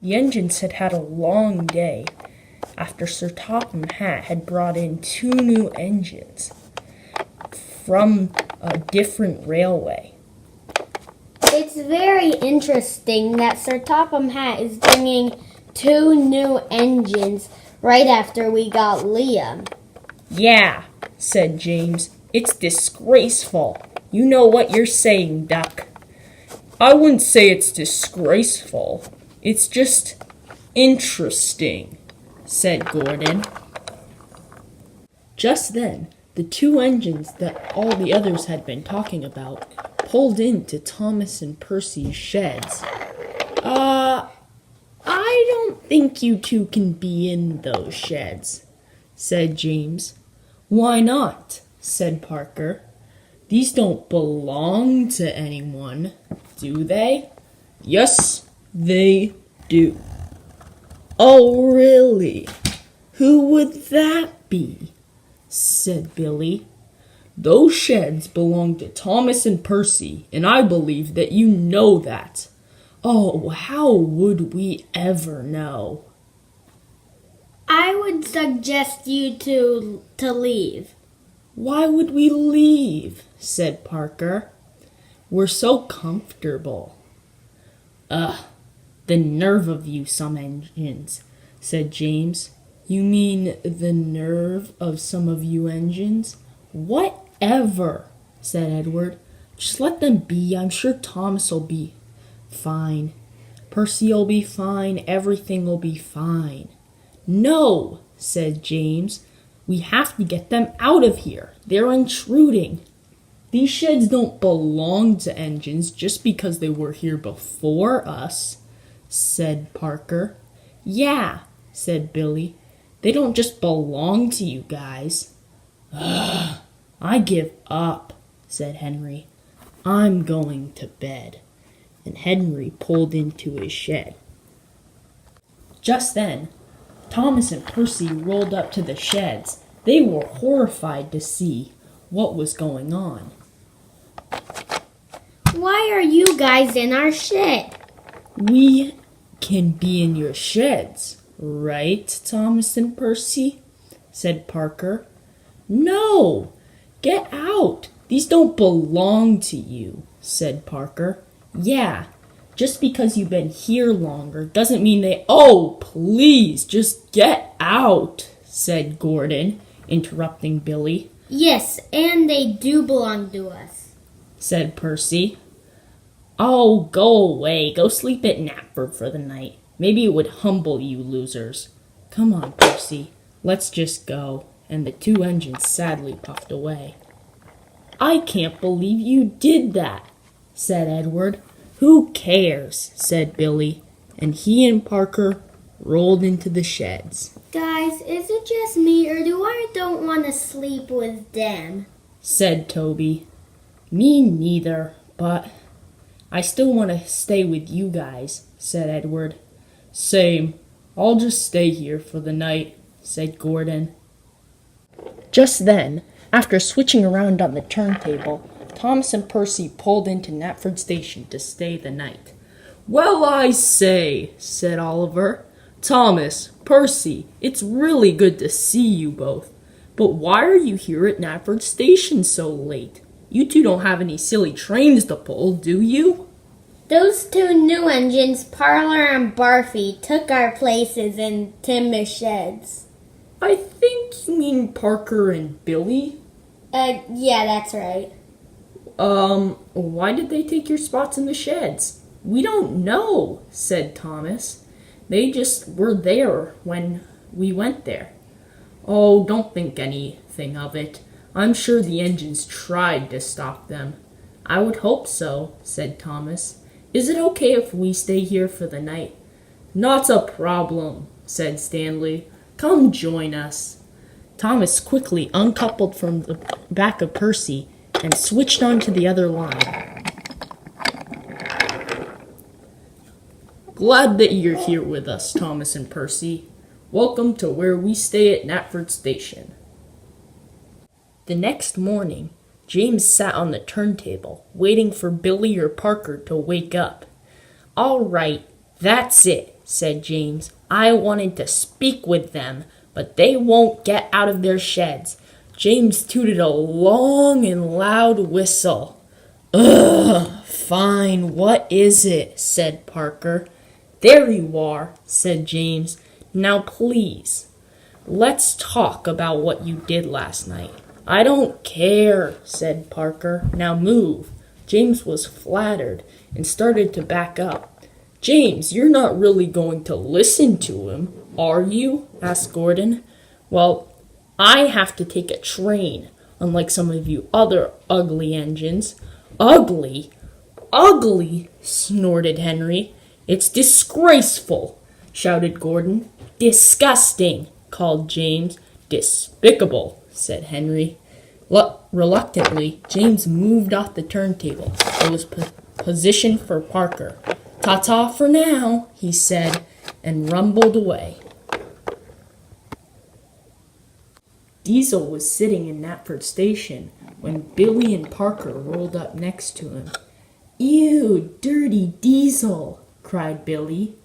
The engines had had a long day after Sir Topham Hatt had brought in 2 new engines from a different railway. It's very interesting that Sir Topham Hatt is bringing 2 new engines right after we got Liam. Yeah, said James. It's disgraceful. You know what you're saying, Duck. I wouldn't say it's disgraceful. It's just interesting, said Gordon. Just then, the 2 engines that all the others had been talking about pulled into Thomas and Percy's sheds. I don't think you 2 can be in those sheds, said James. Why not? Said Parker. These don't belong to anyone, do they? Yes, they do. Oh, really? Who would that be? Said Billy. Those sheds belong to Thomas and Percy, and I believe that you know that. Oh, how would we ever know? I would suggest you to leave. Why would we leave? Said Parker. We're so comfortable. The nerve of you some engines, said James. You mean the nerve of some of you engines? Whatever, said Edward. Just let them be. I'm sure Thomas will be fine. Percy'll be fine. Everything will be fine. No, said James. We have to get them out of here. They're intruding. These sheds don't belong to engines just because they were here before us, said Parker. Yeah, said Billy. They don't just belong to you guys. I give up, said Henry. I'm going to bed. And Henry pulled into his shed. Just then, Thomas and Percy rolled up to the sheds. They were horrified to see what was going on. Why are you guys in our shed? We can be in your sheds, right, Thomas and Percy? Said Parker. No, get out. These don't belong to you, said Parker. Yeah, just because you've been here longer doesn't mean they... Oh, please, just get out, said Gordon, interrupting Billy. Yes, and they do belong to us, said Percy. Oh, go away. Go sleep at Knapford for the night. Maybe it would humble you losers. Come on, Percy. Let's just go. And the 2 engines sadly puffed away. I can't believe you did that, said Edward. Who cares, said Billy. And he and Parker rolled into the sheds. Guys, is it just me or do I don't want to sleep with them? Said Toby. Me neither, but I still want to stay with you guys, said Edward. Same. I'll just stay here for the night, said Gordon. Just then, after switching around on the turntable, Thomas and Percy pulled into Knapford Station to stay the night. Well, I say, said Oliver. Thomas, Percy, it's really good to see you both. But why are you here at Knapford Station so late? You 2 don't have any silly trains to pull, do you? Those 2 new engines, Parlor and Barfy, took our places in Tim's sheds. I think you mean Parker and Billy? Yeah, that's right. Why did they take your spots in the sheds? We don't know, said Thomas. They just were there when we went there. Oh, don't think anything of it. I'm sure the engines tried to stop them. I would hope so, said Thomas. Is it okay if we stay here for the night? Not a problem, said Stanley. Come join us. Thomas quickly uncoupled from the back of Percy and switched onto the other line. Glad that you're here with us, Thomas and Percy. Welcome to where we stay at Knapford Station. The next morning, James sat on the turntable, waiting for Billy or Parker to wake up. All right, that's it, said James. "I wanted to speak with them, but they won't get out of their sheds." James tooted a long and loud whistle. "Ugh, fine, what is it?" said Parker. "There you are," said James. "Now please, let's talk about what you did last night." "I don't care," said Parker. "Now move." James was flattered and started to back up. "James, you're not really going to listen to him, are you?" asked Gordon. "Well, I have to take a train, unlike some of you other ugly engines." "Ugly? Ugly?" snorted Henry. "It's disgraceful," shouted Gordon. "Disgusting," called James. "Despicable," said Henry. Reluctantly, James moved off the turntable. It was positioned for Parker. "Ta-ta for now," he said, and rumbled away. Diesel was sitting in Knapford Station when Billy and Parker rolled up next to him. "Ew, dirty Diesel!" cried Billy.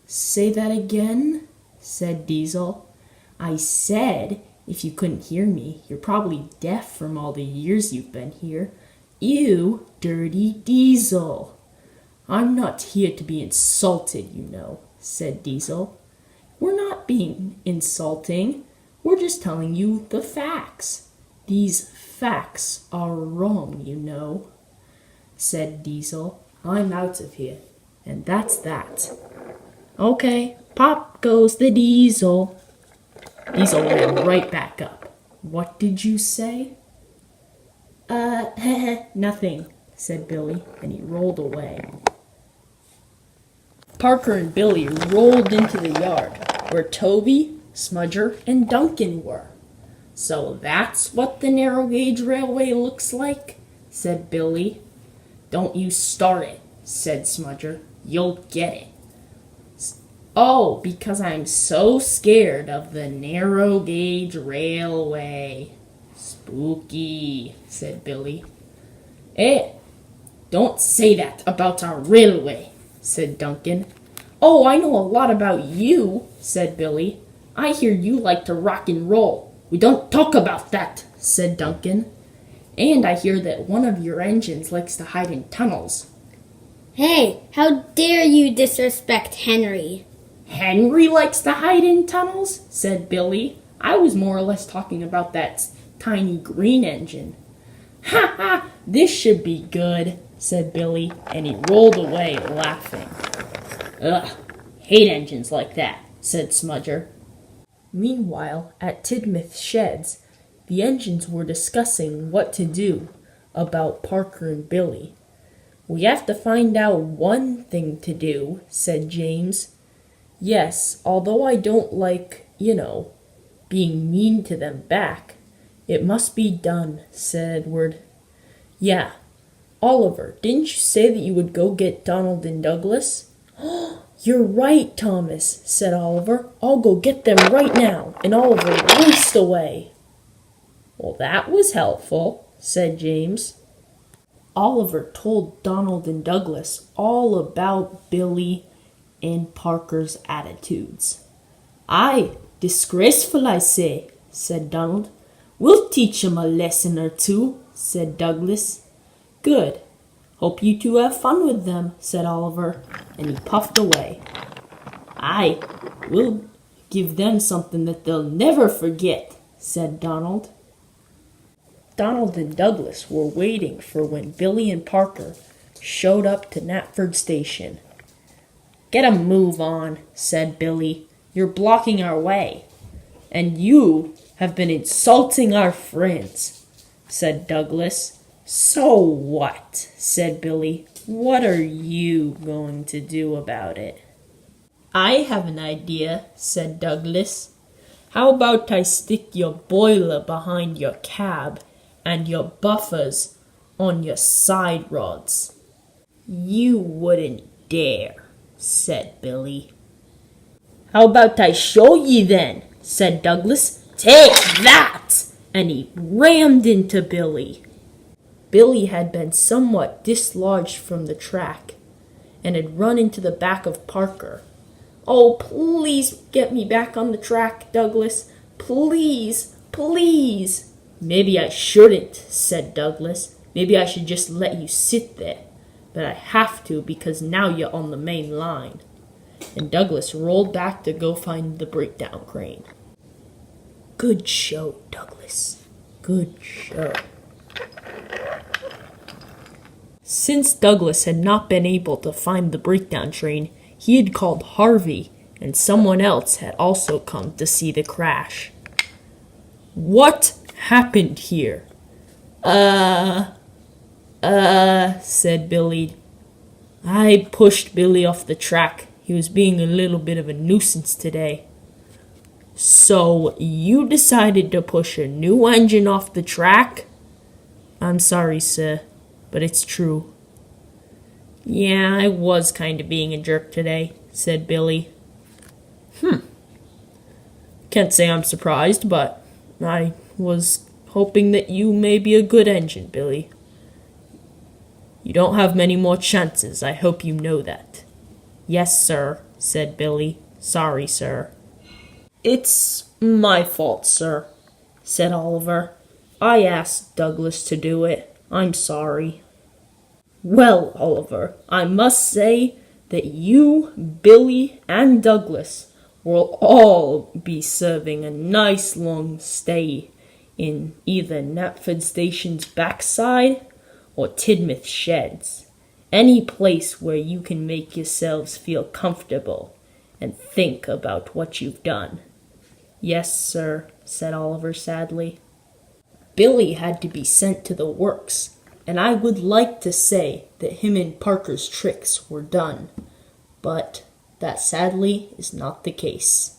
"Say that again," said Diesel. "I said, if you couldn't hear me, you're probably deaf from all the years you've been here. Ew, dirty Diesel!" "I'm not here to be insulted, you know," said Diesel. "We're not being insulting. We're just telling you the facts. These facts are wrong, you know," said Diesel. "I'm out of here, and that's that." "Okay, pop goes the Diesel." Diesel ran right back up. "What did you say?" Nothing," said Billy, and he rolled away. Parker and Billy rolled into the yard, where Toby, Smudger, and Duncan were. "So that's what the narrow gauge railway looks like?" said Billy. "Don't you start it," said Smudger. "You'll get it." "Oh, because I'm so scared of the narrow gauge railway." "Spooky," said Billy. Don't say that about our railway," said Duncan. "Oh, I know a lot about you," said Billy. "I hear you like to rock and roll." "We don't talk about that," said Duncan. "And I hear that one of your engines likes to hide in tunnels." Hey, how dare you disrespect Henry? "Henry likes to hide in tunnels?" said Billy. "I was more or less talking about that tiny green engine." "Ha ha! This should be good," said Billy, and he rolled away laughing. "Ugh, hate engines like that," said Smudger. Meanwhile, at Tidmouth Sheds, the engines were discussing what to do about Parker and Billy. "We have to find out one thing to do," said James. "Yes, although I don't like, being mean to them back. It must be done," said Edward. "Yeah. Oliver, didn't you say that you would go get Donald and Douglas?" "You're right, Thomas," said Oliver. "I'll go get them right now." And Oliver raced away. "Well, that was helpful," said James. Oliver told Donald and Douglas all about Billy and Parker's attitudes. "Aye, disgraceful, I say," said Donald. "We'll teach 'em a lesson or two," said Douglas. "Good. Hope you two have fun with them," said Oliver, and he puffed away. "Aye, we'll give them something that they'll never forget," said Donald. Donald and Douglas were waiting for when Billy and Parker showed up to Knapford Station. "Get a move on," said Billy. "You're blocking our way." "And you have been insulting our friends," said Douglas. "So what?" said Billy. "What are you going to do about it?" "I have an idea," said Douglas. "How about I stick your boiler behind your cab and your buffers on your side rods?" "You wouldn't dare," said Billy. "How about I show ye then?" said Douglas. "Take that!" And he rammed into Billy. Billy had been somewhat dislodged from the track and had run into the back of Parker. Oh, please get me back on the track, Douglas. Please, please. Maybe I shouldn't, said Douglas. Maybe I should just let you sit there. But I have to because now you're on the main line. And Douglas rolled back to go find the breakdown crane. Good show, Douglas. Good show. Since Douglas had not been able to find the breakdown train, he had called Harvey, and someone else had also come to see the crash. What happened here? Said Billy. I pushed Billy off the track. He was being a little bit of a nuisance today. So you decided to push a new engine off the track? I'm sorry, sir, but it's true. Yeah, I was kind of being a jerk today, said Billy. Can't say I'm surprised, but I was hoping that you may be a good engine, Billy. You don't have many more chances. I hope you know that. Yes, sir, said Billy. Sorry, sir. It's my fault, sir, said Oliver. I asked Douglas to do it. I'm sorry. Well, Oliver, I must say that you, Billy, and Douglas will all be serving a nice long stay in either Knapford Station's backside or Tidmouth Sheds. Any place where you can make yourselves feel comfortable and think about what you've done. Yes, sir, said Oliver sadly. Billy had to be sent to the works, and I would like to say that him and Parker's tricks were done, but that sadly is not the case.